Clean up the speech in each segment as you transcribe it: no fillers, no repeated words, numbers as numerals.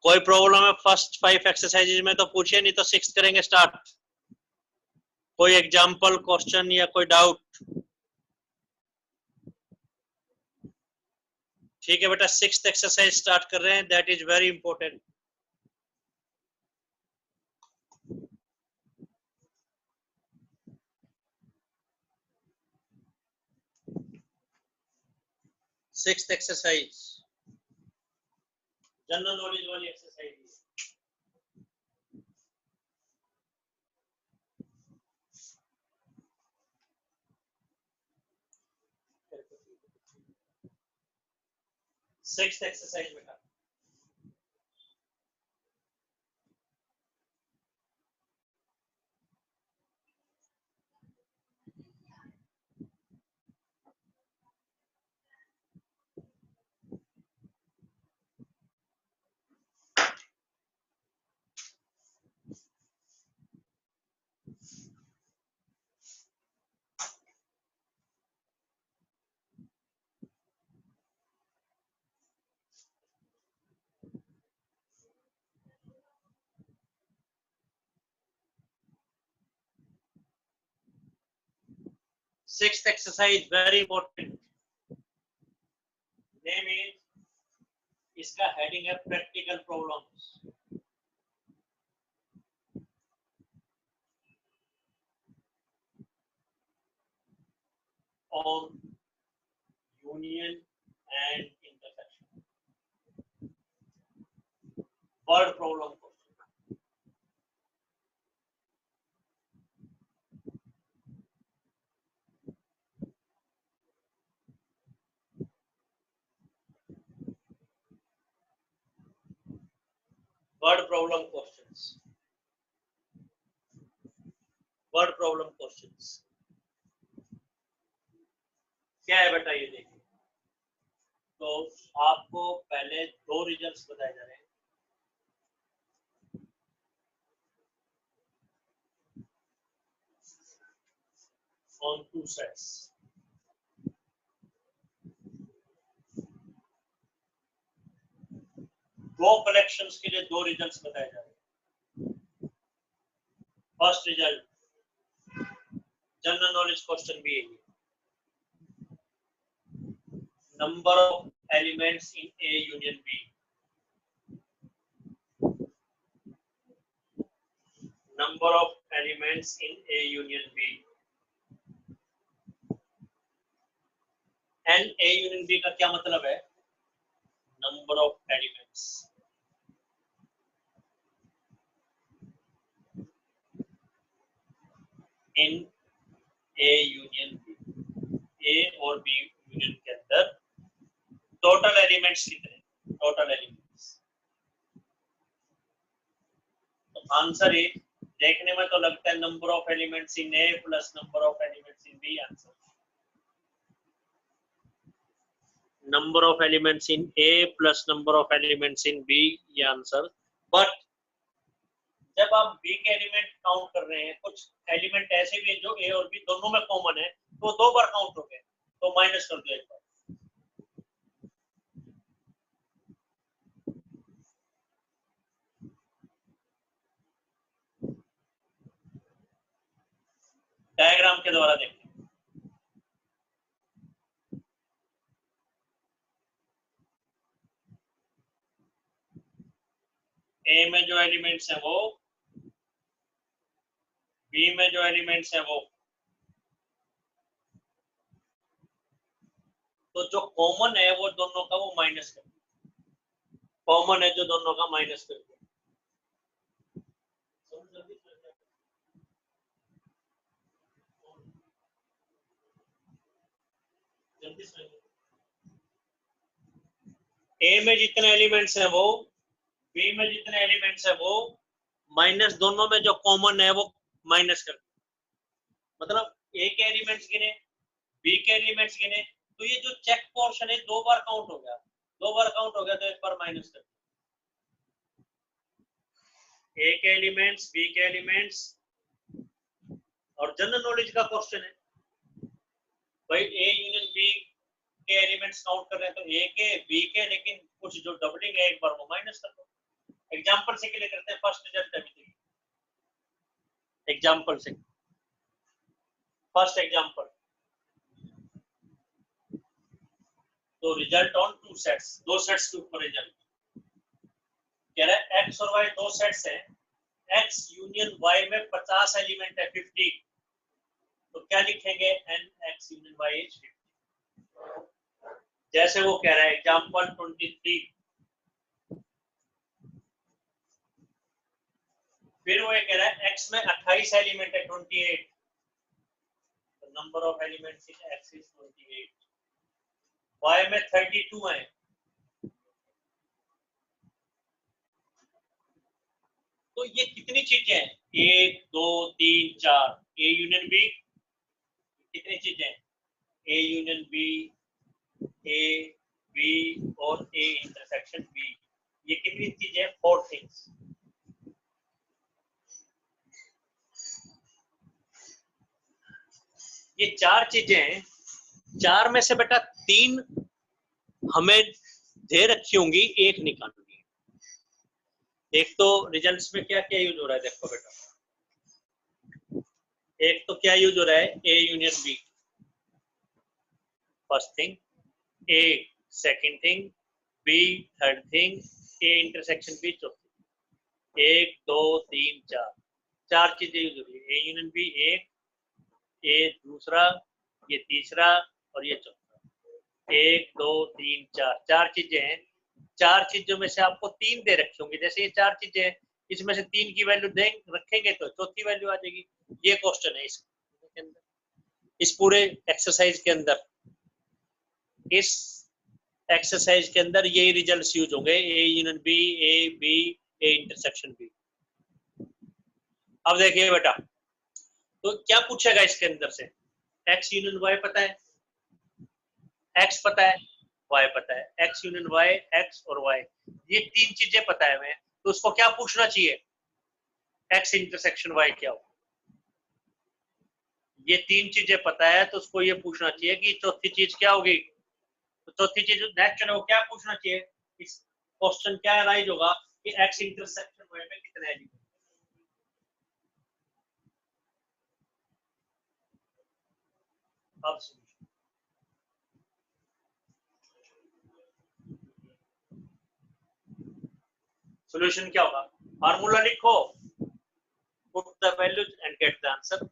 कोई प्रॉब्लम है first 5 exercises में तो पूछिए, नहीं तो 6 करेंगे स्टार्ट। कोई एग्जाम्पल क्वेश्चन या कोई डाउट? ठीक है बेटा, 6th एक्सरसाइज स्टार्ट कर रहे हैं, that is very important. Sixth exercise general knowledge वाली एक्सरसाइज। सिक्स्थ एक्सरसाइज बेटा, sixth exercise very important. Name is, इसका हेडिंग है practical problems. on union and intersection, word problem question। word problem questions, word problem questions क्या है बेटा, ये देखिए। तो आपको पहले दो रिजल्ट्स बताए जा रहे हैं। on two sets, दो कलेक्शंस के लिए दो रिजल्ट्स बताए जा रहे हैं। First result general knowledge question भी है, number of elements in A union B, number of elements in A union B, and A union B का क्या मतलब है? number of elements in A union B, A और B union के अंदर total elements कितने? Total elements. तो answer है, देखने में तो लगता है number of elements in A plus number of elements in B. Answer number of elements in A plus number of elements in B, ये आंसर। बट जब आप बी के एलिमेंट काउंट कर रहे हैं, कुछ एलिमेंट ऐसे भी हैं जो ए और बी दोनों में कॉमन है, तो दो बार काउंट हो गए, तो माइनस कर दो एक बार। डायग्राम के द्वारा देखते हैं। ए में जो एलिमेंट्स हैं वो, बी में जो एलिमेंट्स हैं वो, तो जो कॉमन है वो दोनों का वो माइनस कर दिया। कॉमन है जो दोनों का माइनस कर दिया। ए में जितने एलिमेंट्स हैं वो, बी में जितने एलिमेंट्स हैं वो, माइनस दोनों में जो कॉमन है वो माइनस कर दिया। मतलब ए के एलिमेंट्स गिने, बी के एलिमेंट्स गिने, तो ये जो चेक पोर्शन है दो बार काउंट हो गया, दो बार काउंट हो गया तो एक बार माइनस कर दिया। ए के एलिमेंट्स, बी के एलिमेंट्स, और जनरल नॉलेज का क्वेश्चन है भाई ए यूनियन बी के एलिमेंट्स काउंट कर रहे हैं, तो ए के बी के, लेकिन कुछ जो डबलिंग है एक बार वो माइनस कर दो। एग्जाम्पल से क्लियर करते हैं, फर्स्ट रिजल्ट अभी एग्जाम्पल से। फर्स्ट एग्जाम्पल, तो रिजल्ट ऑन टू सेट्स, दो सेट्स के ऊपर रिजल्ट कह रहा है। एक्स और वाई दो सेट्स हैं, एक्स यूनियन वाई में 50 एलिमेंट है 50, तो क्या लिखेंगे, n x union y is 50। जैसे वो कह रहा है एग्जाम्पल 23, फिर वो ये कह रहा है एक्स में 28 एलिमेंट है 28, number of elements in x is 28, y में 32 है, तो ये कितनी चीजें हैं, 1 2 3 4, ए यूनियन बी, कितनी चीजें, A union B, A B और ए इंटरसेक्शन बी, ये कितनी चीजें, 4 थिंग्स। ये 4 चीजें हैं, 4 में से बेटा 3 हमें दे रखी होंगी, एक निकालनी है। एक तो रिजल्ट्स में क्या क्या यूज हो रहा है, देखो बेटा, एक तो क्या यूज हो रहा है, A union B first thing, A second thing, B third thing, A intersection B चौथी। 1 2 3 4, 4 चीजें यूज हो रही है, ए यूनियन बी एक, ए दूसरा, ये तीसरा और ये चौथा। 1 2 3 4, 4 चीजें हैं। 4 चीजों में से आपको 3 दे रखी होंगी, जैसे ये 4 चीजें हैं, इसमें से 3 की वैल्यू दे रखेंगे तो चौथी वैल्यू आ जाएगी। ये क्वेश्चन है इसके अंदर, इस पूरे एक्सरसाइज के अंदर, इस एक्सरसाइज के अंदर यही रिजल्ट्स यूज होंगे, A union B, A B, A intersection B. अब देखिए बेटा, तो क्या पूछेगा इसके अंदर से, एक्स यूनियन वाई पता है, एक्स पता है, वाई पता है, एक्स यूनियन वाई, एक्स और वाई, ये 3 चीजें पता है हमें, तो उसको क्या पूछना चाहिए, एक्स इंटरसेक्शन वाई क्या हो। ये 3 चीजें पता है तो उसको ये पूछना चाहिए कि चौथी चीज क्या होगी, तो चौथी चीज नेक्स्ट है वो क्या पूछना चाहिए, इस क्वेश्चन क्या राइज होगा कि एक्स इंटरसेक्शन वाई में कितने एलिमेंट। अब सॉल्यूशन क्या होगा, फार्मूला लिखो, put the values and get the answer.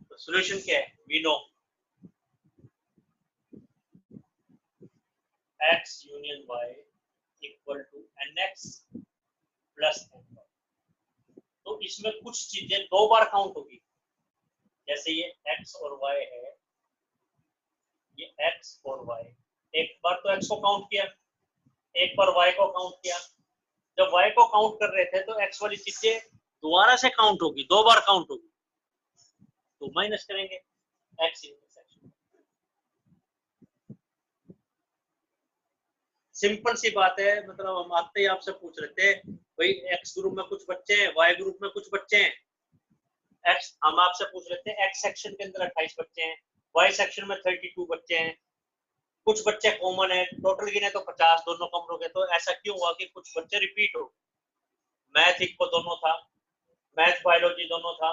तो सॉल्यूशन क्या है, we know x union y equal to nx plus n। तो इसमें कुछ चीजें 2 बार काउंट होगी, जैसे ये x और y है, ये x और y, एक बार तो x को काउंट किया, एक बार y को काउंट किया। जब y को काउंट कर रहे थे तो x वाली चीजें दोबारा से काउंट होगी, 2 बार काउंट होगी, तो माइनस करेंगे x इंटरसेक्शन। सिंपल सी बात है, मतलब हम आते ही आपसे पूछ रहे थे भाई x ग्रुप में कुछ बच्चे हैं, y ग्रुप में कुछ बच्चे हैं, x हम आपसे पूछ रहे थे x सेक्शन के अंदर 28 बच्चे हैं, y सेक्शन में 32 बच्चे हैं, कुछ बच्चे कॉमन है, टोटल गिने तो 50 दोनों कमरों के, तो ऐसा क्यों हुआ कि कुछ बच्चे रिपीट हो, मैथ इक्को दोनों था, मैथ बायोलॉजी दोनों था,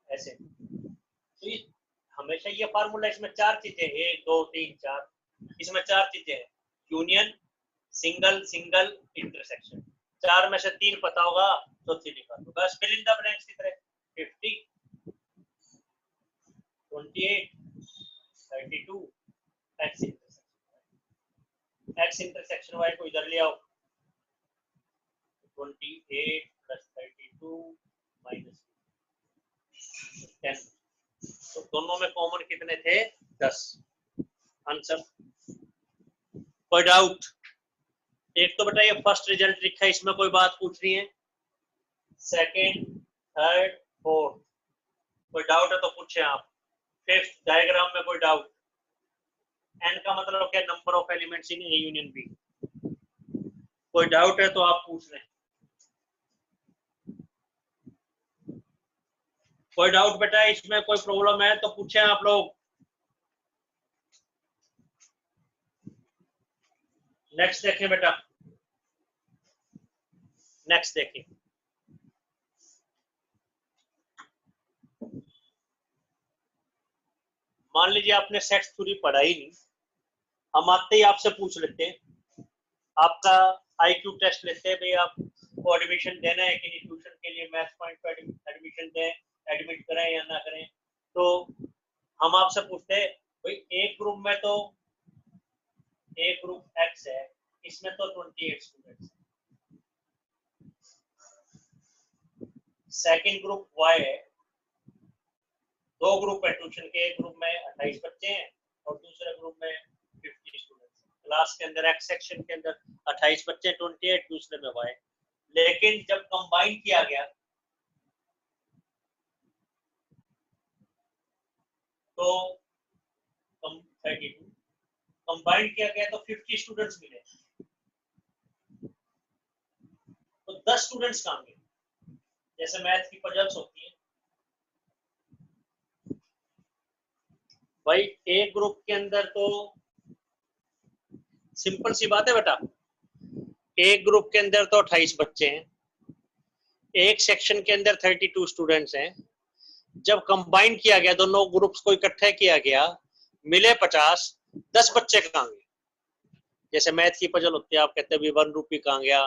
ऐसे। तो हमेशा ये फार्मूला, इसमें 4 चीजें 1 2 3 4, इसमें 4 चीजें हैं, यूनियन, सिंगल, सिंगल, इंटरसेक्शन। 4 में से 3 पता होगा, चौथी निकाल दो, बस फिल इन द ब्लैंक्स की तरह। 50 28 32 x intersection, x intersection y को इधर ले आओ, 28 प्लस 32 माइनस 10, तो दोनों में कॉमन कितने थे, 10। आंसर। कोई डाउट, एक तो बेटा ये फर्स्ट रिजल्ट लिखा है, इसमें कोई बात पूछ रही है, सेकंड, थर्ड, फोर्थ, कोई डाउट है तो पूछे आप। फिफ्थ डायग्राम में कोई डाउट, एन का मतलब क्या, number of elements in A union B, कोई डाउट है तो आप पूछ लें। कोई डाउट बेटा इसमें कोई प्रॉब्लम है तो पूछे आप लोग। नेक्स्ट देखें बेटा, नेक्स्ट देखें, मान लीजिए आपने सेट्स थ्योरी पढ़ा ही नहीं, हम आते ही आपसे पूछ लेते हैं, आपका आईक्यू टेस्ट लेते हैं, भाई आपको एडमिशन देना है कि नहीं, ट्यूशन के लिए मैथ्स पॉइंट पर एडमिशन दें, एडमिट करें या ना करें, तो हम आपसे पूछते हैं भाई एक ग्रुप में तो एक ग्रुप एक्स है, इसमें तो 28 स्टूडेंट्स, सेकंड ग्रुप वाई है, दो ग्रुप है ट्यूशन के, एक ग्रुप में 28 बच्चे हैं और दूसरे ग्रुप में 50 स्टूडेंट्स, क्लास के अंदर एक्स सेक्शन के अंदर 28 बच्चे 28, दूसरे में वाई, लेकिन जब कंबाइन किया गया तो 32 कंबाइन किया गया तो 50 स्टूडेंट्स मिले, तो 10 स्टूडेंट्स कहाँ गए, जैसे मैथ की पजल्स होती है भाई, एक ग्रुप के अंदर तो सिंपल सी बात है बेटा, एक ग्रुप के अंदर तो 28 बच्चे हैं, एक सेक्शन के अंदर 32 स्टूडेंट्स हैं, जब कंबाइन किया गया दोनों ग्रुप्स को इकट्ठा किया गया, मिले 50, 10 बच्चे कहाँ गए, जैसे मैथ की पजल होती है, आप कहते हैं 1 रुपी कहाँ गया,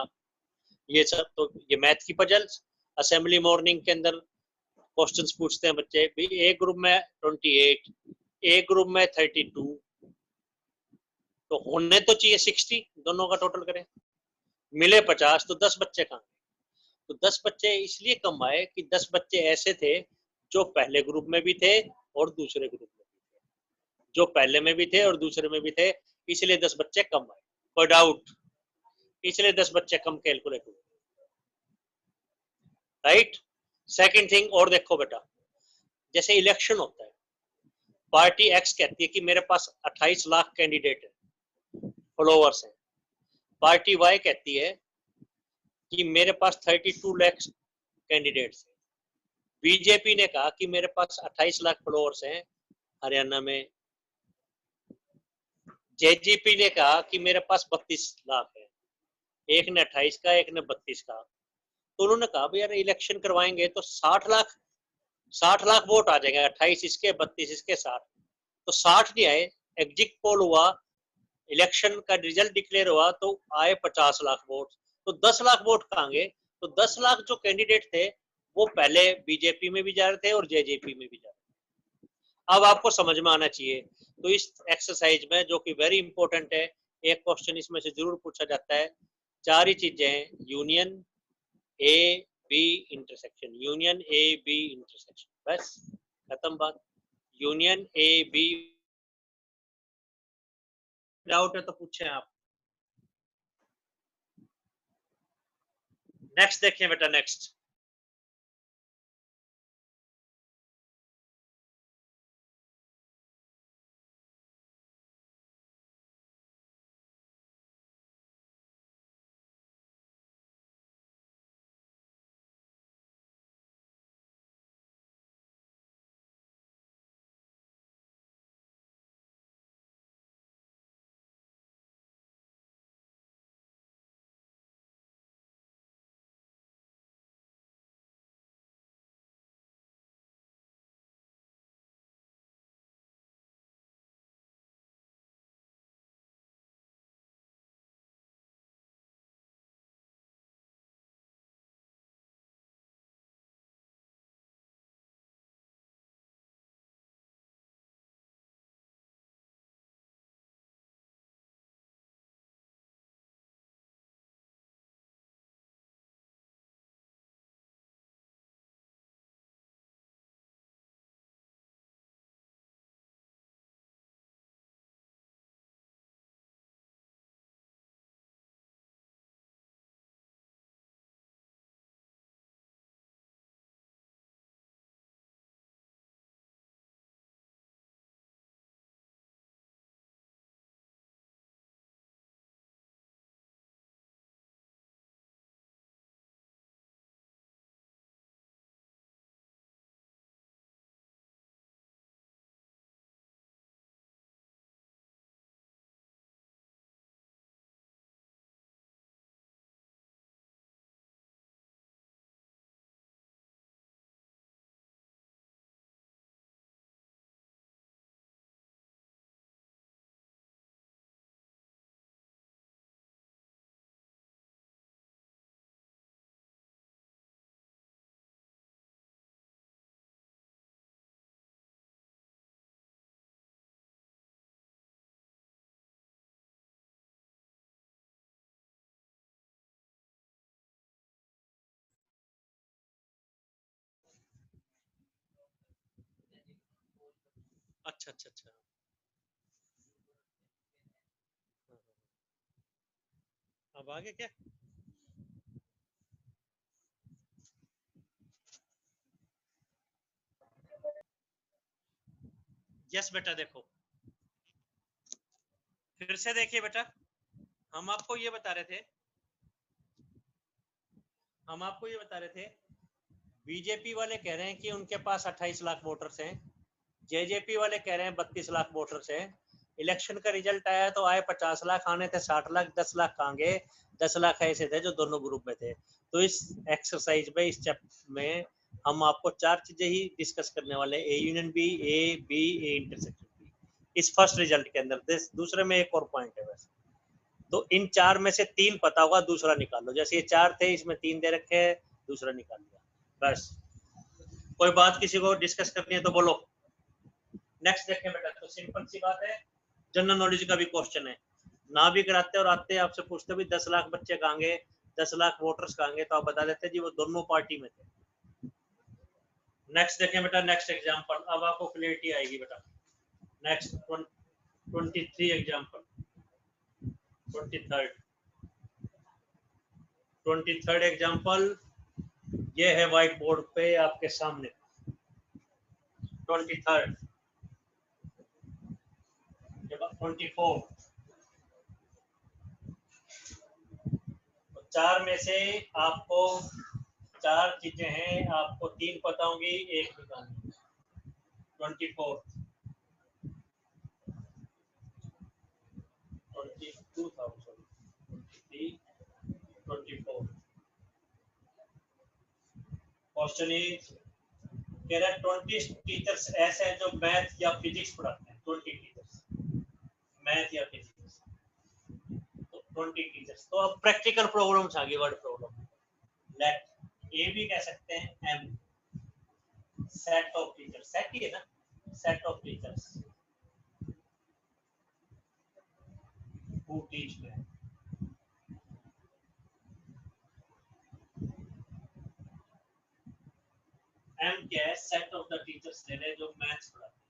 ये सब, तो ये मैथ की पजल्स, असेंबली मॉर्निंग के अंदर क्वेश्चंस पूछते हैं बच्चे, भी एक ग्रुप में 28, एक ग्रुप में 32, तो होने तो चाहिए 60, दोनों का टोटल करें, मिले 50, तो 10 बच्चे कहाँ, तो 10 बच्चे इसलिए कम आए कि 10 बच्चे ऐसे थे जो पहले ग्रुप में भी थे और दूसरे ग्रुप में भी थे, जो पहले में भी थे और दूसरे में भी थे, इसलिए 10 बच्चे कम आए, कोई डाउट, इसलिए 10 बच्चे कम कैलकुलेट हुए, राइट। सेकंड थिंग और देखो बेटा, जैसे इलेक्शन होता है, पार्टी एक्स कहती है कि मेरे पास 28 लाख कैंडिडेट है, फॉलोअर्स हैं, पार्टी वाई कहती है कि मेरे पास 32 लाख कैंडिडेट्स हैं, बीजेपी ने कहा कि मेरे पास 28 लाख फॉलोअर्स हैं हरियाणा में, जेजीपी ने कहा कि मेरे पास 32 लाख है, एक ने 28 का, एक ने 32 का, तो उन्होंने कहा भाई यार इलेक्शन करवाएंगे तो 60 लाख वोट आ जाएंगे, 28 इसके, 32 इसके, 60, तो 60 नहीं आए, एग्जिट पोल हुआ, इलेक्शन का रिजल्ट डिक्लेयर हुआ तो आए 50 लाख वोट, तो 10 लाख वोट कहाँ गए, तो 10 लाख जो कैंडिडेट थे वो पहले बीजेपी में भी जा रहे थे और जेजेपी में भी जा रहे थे, अब आपको समझ में आना चाहिए, तो इस एक्सरसाइज में जो कि वेरी इंपॉर्टेंट है, एक क्वेश्चन इसमें से जरूर पूछा जाता है, चार ही चीजें हैं, union, A B intersection, union A B intersection, बस खत्म बात, यूनियन ए बी, डाउट है तो पूछें आप, नेक्स्ट देखें बेटा, नेक्स्ट, अच्छा अच्छा अच्छा, अब आगे क्या? यस बेटा, देखो फिर से देखिए बेटा, हम आपको ये बता रहे थे, हम आपको ये बता रहे थे, बीजेपी वाले कह रहे हैं कि उनके पास 28 लाख वोटर्स हैं, जेजेपी वाले कह रहे हैं 32 लाख वोटर्स हैं। इलेक्शन का रिजल्ट आया तो आए 50 लाख, आने थे 60 लाख, 10 लाख कहाँ गए? 10 लाख ऐसे थे जो दोनों ग्रुप में थे। तो इस एक्सरसाइज में, इस चैप्टर में हम आपको 4 चीजें ही डिस्कस करने वाले, A union B, A B, A intersection B, इस फर्स्ट रिजल्ट के अंदर। दूसरे में एक और पॉइंट है वैसे, तो इन 4 में से 3 पता होगा, दूसरा निकाल लो। जैसे ये 4 थे, इसमें 3 दे रखे हैं, दूसरा निकाल लिया बस। कोई बात किसी को डिस्कस करनी है तो बोलो। नेक्स्ट देखें बेटा, तो सिंपल सी बात है, जनरल नॉलेज का भी क्वेश्चन है। ना भी कराते और आते आपसे पूछते भी 10 लाख बच्चे कहाँ गए, 10 लाख वोटर्स कहाँ गए, तो आप बता देते जी वो दोनों पार्टी में थे। नेक्स्ट देखें बेटा, नेक्स्ट एग्जांपल, अब आपको क्लियरिटी आएगी बेटा। नेक्स्ट 23 एग्जांपल, 23rd एग्जांपल, ये है व्हाइट बोर्ड पे आपके सामने 23rd, 24। तो 4 में से आपको 4 चीजें हैं, आपको 3 पता होंगी, एक निकालनी। 24, 24। क्वेश्चन इज, कह रहा है 20 टीचर्स ऐसे हैं जो मैथ या फिजिक्स पढ़ाते हैं। 20 टीचर्स मैथ या फिजिक्स, तो 20 टीचर्स। तो अब प्रैक्टिकल प्रॉब्लम्स आ गई, वर्ड प्रॉब्लम। लेट ए भी कह सकते हैं, M set of teachers, set ही है ना, set of teachers who teach math. M क्या है? सेट ऑफ द टीचर्स ले रहे जो मैथ्स पढ़ाते हैं।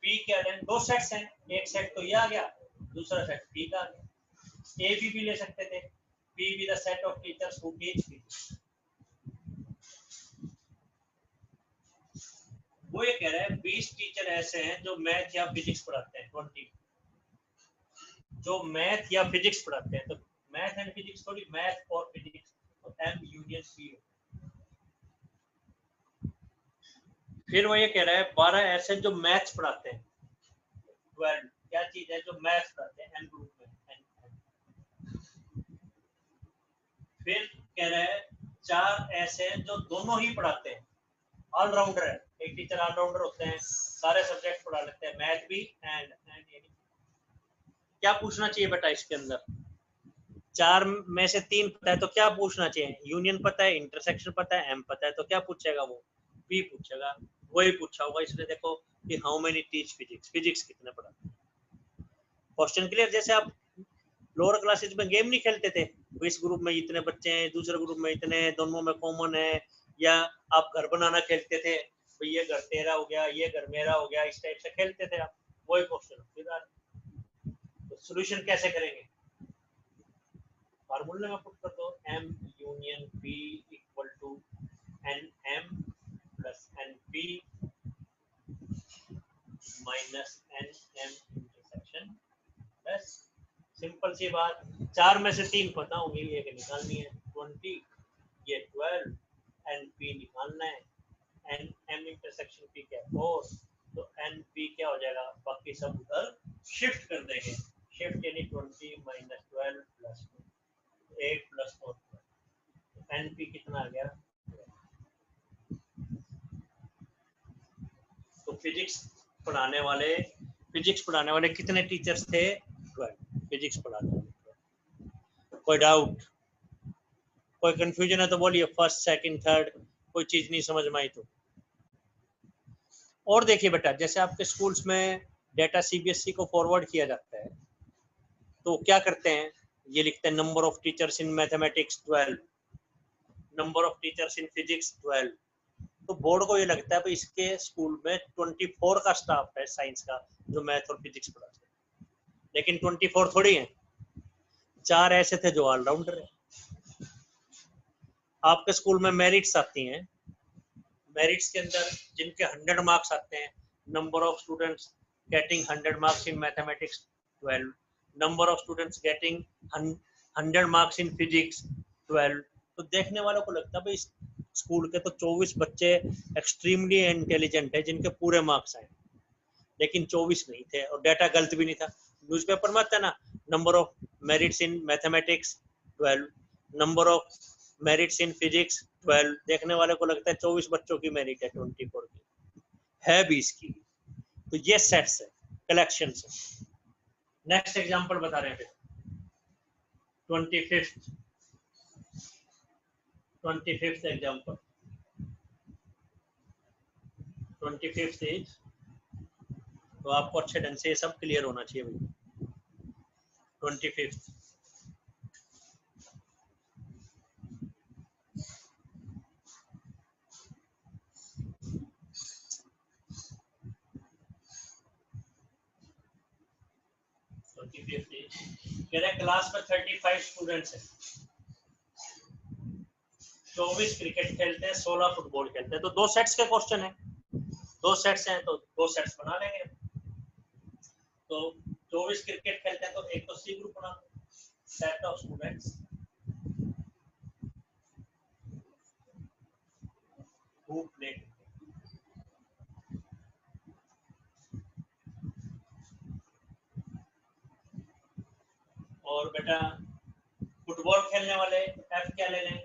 पी क्या है? 2 सेट्स हैं, एक सेट तो ये आ गया, दूसरा सेट पी का आ गया। ए भी ले सकते थे, P be the set of teachers who teach physics. वो ये कह रहा है 20 टीचर ऐसे हैं जो मैथ या फिजिक्स पढ़ाते हैं। 20 जो मैथ या फिजिक्स पढ़ाते हैं, तो मैथ एंड फिजिक्स थोड़ी, मैथ और फिजिक्स, तो एम यूनियन सी। फिर वो ये कह रहा है 12 ऐसे जो मैथ्स पढ़ाते हैं। 12 क्या चीज है जो मैथ्स पढ़ाते हैं, एन ग्रुप में, एन। फिर कह रहा है 4 ऐसे हैं जो दोनों ही पढ़ाते हैं, ऑलराउंडर है। एक टीचर ऑलराउंडर होते हैं, सारे सब्जेक्ट पढ़ा लेते हैं, मैथ भी एंड क्या पूछना चाहिए बेटा इसके अंदर? 4 में से 3 पता है तो क्या पूछना चाहिए? यूनियन पता है, इंटरसेक्शन पता है, एम पता है, तो क्या पूछेगा वो? पी पूछेगा। वही पूछा होगा, इसलिए देखो कि how many teach physics, physics कितने पढ़ाते हैं। Question clear? जैसे आप लोअर क्लासेज में गेम नहीं खेलते थे, इस ग्रुप में इतने बच्चे हैं, दूसरे ग्रुप में इतने, दोनों में कॉमन है, या आप घर बनाना खेलते थे, तो ये घर तेरा हो गया, ये घर मेरा हो गया, इस टाइप से खेलते थे आप। वही क्वेश्चन फिर तो सोल्यूशन कैसे करेंगे? फार्मूले में पुट कर दो, M union B equal to N M plus N B minus N M intersection. बस सिंपल सी बात। 4 में से 3 पता होंगी, एक निकालनी है 20, ये 12, एन पी निकालना है, एन एम इंटरसेक्शन पी क्या 4, तो एन पी क्या हो जाएगा, बाकी सब उधर शिफ्ट कर देंगे। शिफ्ट यानी 20 minus 12 plus 8 plus 4, n P कितना आ गया? तो फिजिक्स पढ़ाने वाले कितने टीचर्स थे? 12 फिजिक्स पढ़ाने वाले। कोई डाउट, कोई कंफ्यूजन है तो बोलिए, फर्स्ट सेकंड थर्ड, कोई चीज नहीं समझ में आई तो। और देखिए बेटा, जैसे आपके स्कूल्स में डेटा सीबीएसई को फॉरवर्ड किया जाता है, तो क्या करते हैं, ये लिखते हैं number of teachers in mathematics 12, number of teachers in physics 12, तो बोर्ड को ये लगता है भाई इसके स्कूल में 24 का स्टाफ है साइंस का जो मैथ और फिजिक्स पढ़ाते हैं, लेकिन 24 थोड़ी है, 4 ऐसे थे जो ऑलराउंडर है। आपके स्कूल में मेरिट्स आती हैं, मेरिट्स के अंदर जिनके 100 मार्क्स आते हैं, number of students getting 100 marks in mathematics 12, number of students getting 100 marks in physics 12। तो देखने वालों को लगता है भाई स्कूल के तो 24 बच्चे एक्सट्रीमली इंटेलिजेंट है जिनके पूरे मार्क्स आए, लेकिन 24 नहीं थे और डाटा गलत भी नहीं था। न्यूज़पेपर में आता है ना, number of merits in mathematics 12, number of merits in physics 12। देखने वाले को लगता है 24 बच्चों की मेरिट है 24 की, है 20 की। तो ये सेट्स है, कलेक्शन है। नेक्स्ट एग्जांपल बता रहे हैं 25th एग्जांपल। 25th इज, तो आपको अच्छे ढंग से ये सब क्लियर होना चाहिए भाई। 25th क्लास में 35 स्टूडेंट्स हैं, 24 क्रिकेट खेलते हैं, 16 फुटबॉल खेलते हैं। तो 2 सेट्स के क्वेश्चन है, 2 सेट्स हैं तो 2 सेट्स बना लेंगे। तो 24 क्रिकेट खेलते हैं तो एक तो सी ग्रुप बना दो, set of students who play. और बेटा फुटबॉल खेलने वाले एफ क्या ले लें?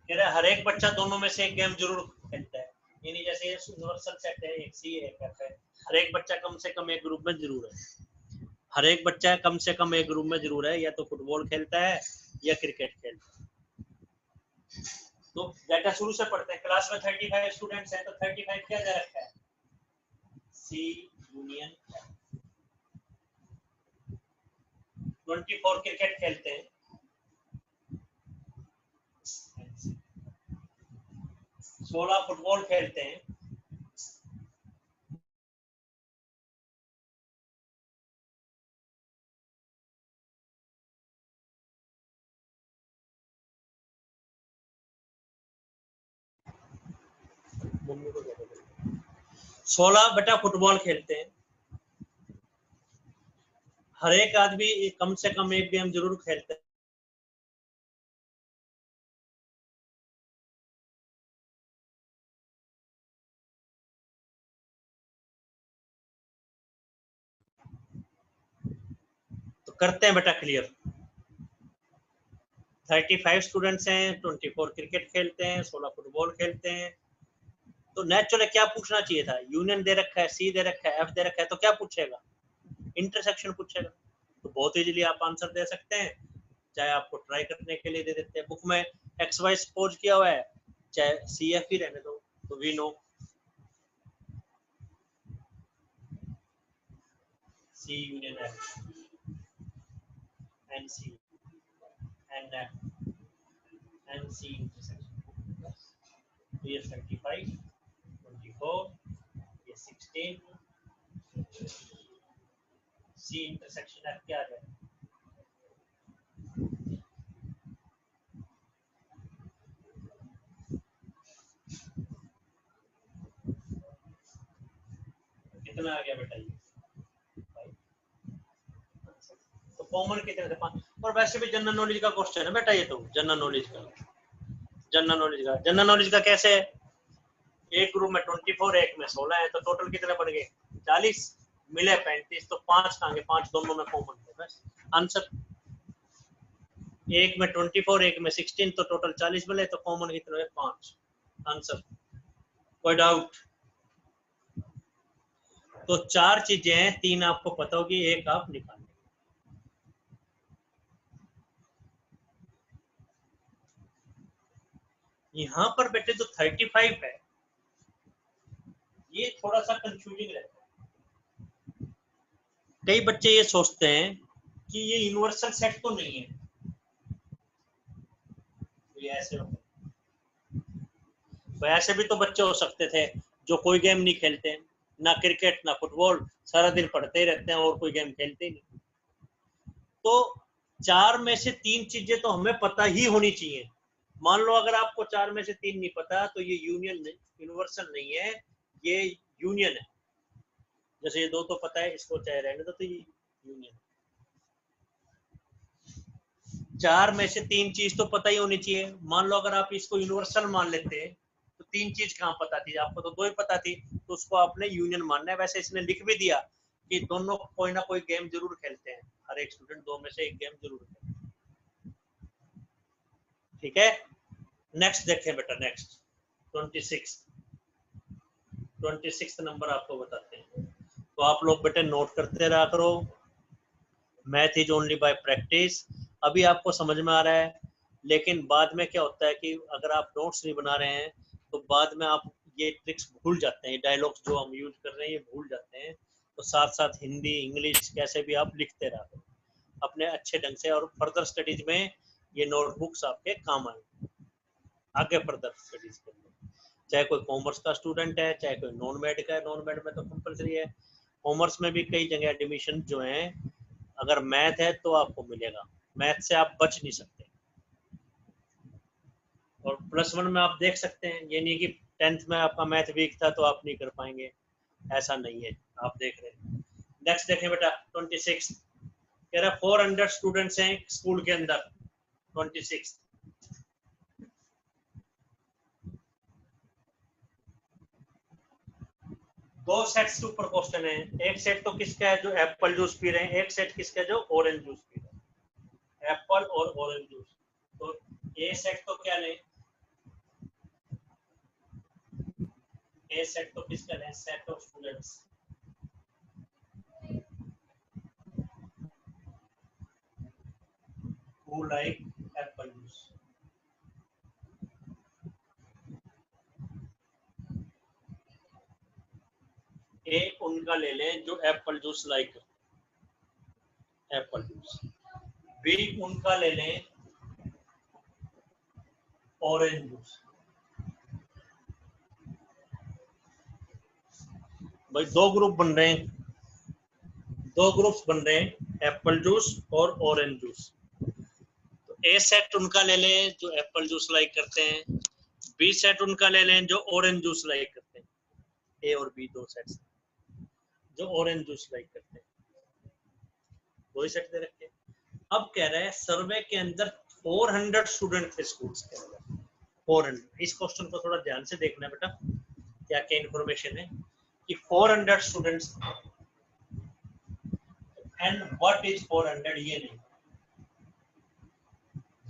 कह रहे हर एक बच्चा दोनों में से एक गेम जरूर खेलता है, यानी जैसे ये यूनिवर्सल सेट है, एक सी है, एक एफ है। हर एक बच्चा कम से कम एक ग्रुप में जरूर है, हर एक बच्चा कम से कम एक ग्रुप में जरूर है, या तो फुटबॉल खेलता है या क्रिकेट खेलता है। तो डाटा शुरू से पढ़ते हैं। क्लास में 35 स्टूडेंट्स हैं तो 35 क्या दे रखा है? सी यूनियन। 24 क्रिकेट खेलते हैं, 16 फुटबॉल खेलते हैं, मम्मी को 16 बेटा फुटबॉल खेलते हैं। हर एक आदमी कम से कम एक गेम जरूर खेलता है। तो करते हैं बेटा क्लियर। 35 स्टूडेंट्स हैं, 24 क्रिकेट खेलते हैं, 16 फुटबॉल खेलते हैं। तो नेचुरली क्या पूछना चाहिए था? यूनियन दे रखा है, सी दे रखा है, एफ दे रखा है, तो क्या पूछेगा? इंटरसेक्शन पूछेगा। तो बहुत इजीली आप आंसर दे सकते हैं, चाहे आपको ट्राई करने के लिए दे देते हैं। बुक में एक्स वाई सपोज किया हुआ है, चाहे सी एफ ही रहने दो। तो we know C union F and C and F and C intersection. तो ये 35, 24, ये 16, सी इंटरसेक्शन एफ क्या आ जाए? कितना आ गया बेटा? ये तो कॉमन कितने थे? 5। और वैसे भी जनरल नॉलेज का क्वेश्चन है बेटा, ये तो जनरल नॉलेज का, जनरल नॉलेज का कैसे है? एक ग्रुप में 24, एक में 16 है, तो टोटल कितने बन गए? 40, मिले 35, तो 5 कहां गए? 5 दोनों में कॉमन है, बस आंसर। एक में 24, एक में 16, तो टोटल 40 मिले, तो कॉमन कितने हुए? 5, आंसर। कोई डाउट? तो 4 चीजें हैं, 3 आपको पता होगी, एक आप निकाल। यहाँ पर बेटे जो 35 है, ये थोड़ा सा कंफ्यूजिंग रहता है। कई बच्चे ये सोचते हैं कि ये यूनिवर्सल सेट तो नहीं है, ये ऐसे होता है। तो ऐसे भी तो बच्चे हो सकते थे जो कोई गेम नहीं खेलते, ना क्रिकेट ना फुटबॉल, सारा दिन पढ़ते ही रहते हैं और कोई गेम खेलते ही नहीं। तो 4 में से 3 चीजें तो हमें पता ही होनी चाहिए। मान लो अगर आपको 4 में से 3 नहीं पता तो ये यूनियन नहीं, यूनिवर्सल नहीं है, ये यूनियन है। जैसे ये 2 तो पता है, इसको चाहे रहने दो, तो ये यूनियन। 4 में से 3 चीज तो पता ही होनी चाहिए। मान लो अगर आप इसको यूनिवर्सल मान लेते हैं तो 3 चीज कहाँ पता थी आपको? तो 2 ही पता थी, तो उसको आपने यूनियन मानना है। वैसे इसने लिख भी दिया कि दोनों कोई ना कोई गेम जरूर खेलते हैं, हर एक स्टूडेंट 2 में से एक गेम जरूर खेलते हैं। ठीक है, नेक्स्ट देखें बेटा, नेक्स्ट 26 नंबर आपको बताते हैं। तो आप लोग बेटे नोट करते रहा करो, math is only by practice. अभी आपको समझ में आ रहा है, लेकिन बाद में क्या होता है कि अगर आप नोट्स नहीं बना रहे हैं तो बाद में आप ये ट्रिक्स भूल जाते हैं, डायलॉग्स जो हम यूज कर रहे हैं ये भूल जाते हैं। तो साथ साथ हिंदी इंग्लिश कैसे भी आप लिखते रहो अपने अच्छे ढंग से, और फर्दर स्टडीज में ये नोटबुक्स आपके काम आए आगे फर्दर स्टडीज के लिए। चाहे कोई कॉमर्स का स्टूडेंट है, चाहे कोई नॉन मेड का है, नॉन मेड में तो कंपलसरी है। कॉमर्स में भी कई जगह एडमिशन जो है, अगर मैथ है तो आपको मिलेगा, मैथ से आप बच नहीं सकते। और +1 में आप देख सकते हैं, ये नहीं कि 10th में आपका मैथ वीक था तो आप नहीं कर पाएंगे, ऐसा नहीं है, आप देख रहे हैं। नेक्स्ट देखें बेटा 26, कह रहा 400 स्टूडेंट्स हैं स्कूल के अंदर। 26 2 सेट्स के ऊपर क्वेश्चन है। एक सेट तो किसका है जो एप्पल जूस पी रहे हैं, एक सेट किसका है जो ऑरेंज जूस पी रहे हैं, एप्पल और ऑरेंज जूस। तो ए सेट तो क्या लें, ए सेट तो किसका लें, set of students who like apple juice। ए उनका ले लें जो एप्पल जूस लाइक करते, एप्पल जूस। बी उनका ले लें ऑरेंज जूस। भाई 2 ग्रुप बन रहे हैं, 2 ग्रुप्स बन रहे हैं, एप्पल जूस और ऑरेंज जूस। तो ए सेट उनका ले लें जो एप्पल जूस लाइक करते हैं, बी सेट उनका ले लें जो ऑरेंज जूस लाइक करते हैं। ए और बी 2 सेट्स जो ऑरेंज जूस लाइक करते हैं, वही सेट दे रखे। अब कह रहे हैं सर्वे के अंदर 400 स्टूडेंट थे स्कूल के अंदर, 400। इस क्वेश्चन को थोड़ा ध्यान से देखना बेटा, क्या क्या इंफॉर्मेशन है कि 400 स्टूडेंट्स एंड व्हाट इज 400, ये नहीं,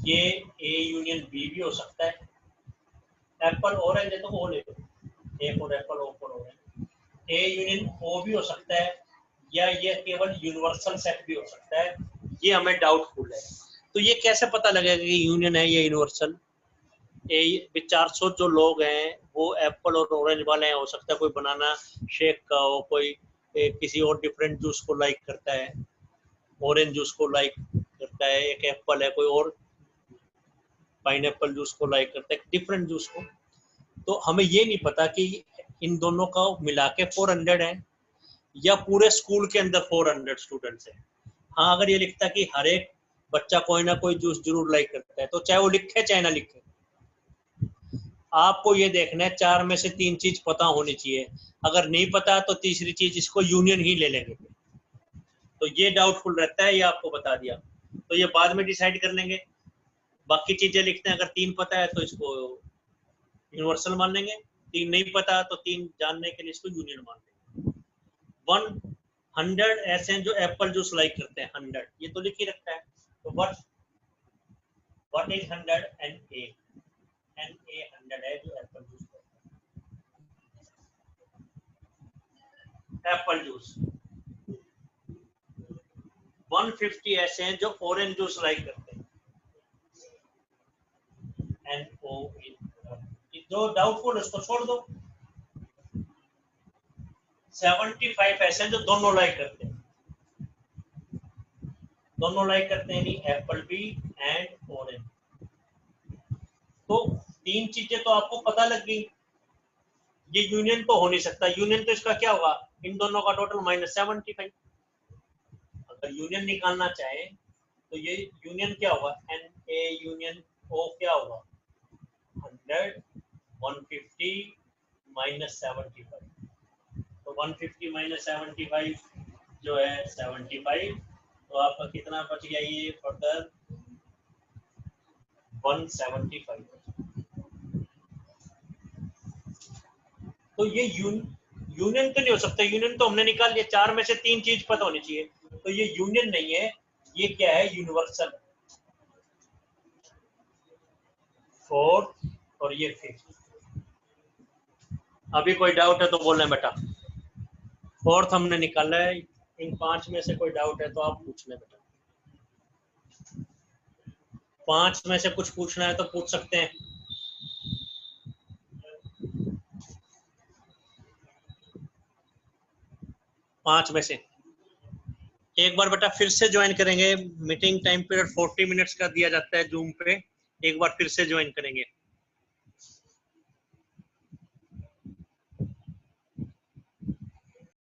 ये ए यूनियन बी भी हो सकता है। एप्पल ऑरेंज है तो ओ ले लो, A for apple, O for orange. A union O भी हो सकता है, या ये केवल यूनिवर्सल सेट भी हो सकता है, ये हमें डाउटफुल है। तो ये कैसे पता लगेगा कि यूनियन है या यूनिवर्सल? 400 जो लोग हैं वो एप्पल और ऑरेंज वाले हैं, हो सकता है कोई बनाना शेक का हो, कोई किसी और डिफरेंट जूस को लाइक करता है, ऑरेंज जूस को लाइक करता है, एक एप्पल है, कोई और पाइनएप्पल जूस को लाइक करता है, डिफरेंट जूस को। तो हमें ये नहीं पता कि इन दोनों का मिला के 400 है या पूरे स्कूल के अंदर 400 स्टूडेंट्स हैं। हाँ, अगर ये लिखता कि हर एक बच्चा कोई ना कोई जूस जरूर लाइक करता है, तो चाहे वो लिखे चाहे ना लिखे, आपको ये देखना है 4 में से 3 चीज पता होनी चाहिए। अगर नहीं पता तो तीसरी चीज इसको यूनियन ही ले लेंगे। तो ये डाउटफुल रहता है, ये आपको बता दिया, तो ये बाद में डिसाइड कर लेंगे। बाकी चीजें लिखते हैं, अगर 3 पता है तो इसको यूनिवर्सल मान लेंगे, 3 नहीं पता तो 3 जानने के लिए इसको यूनियन मान लेंगे। 100 ऐसे हैं जो एप्पल जूस लाइक करते हैं, 100 ये तो लिख ही रखा है। तो व्हाट इज 100 एंड ए, 100 है जो एप्पल जूस एप्पल जूस। 150 ऐसे हैं जो ऑरेंज जूस लाइक करते हैं, NO। जो डाउटफुल उसको छोड़ दो। 75 ऐसे हैं जो दोनों लाइक करते हैं, दोनों लाइक करते हैं नहीं, एप्पल बी एंड ऑरेंज। तो तीन चीजें तो आपको पता लग गई, ये यूनियन तो हो नहीं सकता, यूनियन तो इसका क्या होगा, इन दोनों का टोटल -75। अगर यूनियन निकालना चाहे तो ये यूनियन क्या होगा, एन ए यूनियन ओ क्या होगा, 100 150 -75। तो 150 -75 जो है 75, तो आपका कितना बच गया, ये फर्दर 175। तो ये यूनियन तो नहीं हो सकता, यूनियन तो हमने निकाल लिया, चार में से तीन चीज पता होनी चाहिए, तो ये यूनियन नहीं है, ये क्या है, यूनिवर्सल। फोर्थ और ये फिफ्थ। अभी कोई डाउट है तो बोलना है बेटा। फोर्थ हमने निकाला है, इन पांच में से कोई डाउट है तो आप पूछ लें बेटा, पांच में से कुछ पूछना है तो पूछ सकते हैं। पांच में से एक बार बेटा फिर से ज्वाइन करेंगे, मीटिंग टाइम पीरियड 40 मिनट्स का दिया जाता है जूम पे, एक बार फिर से ज्वाइन करेंगे।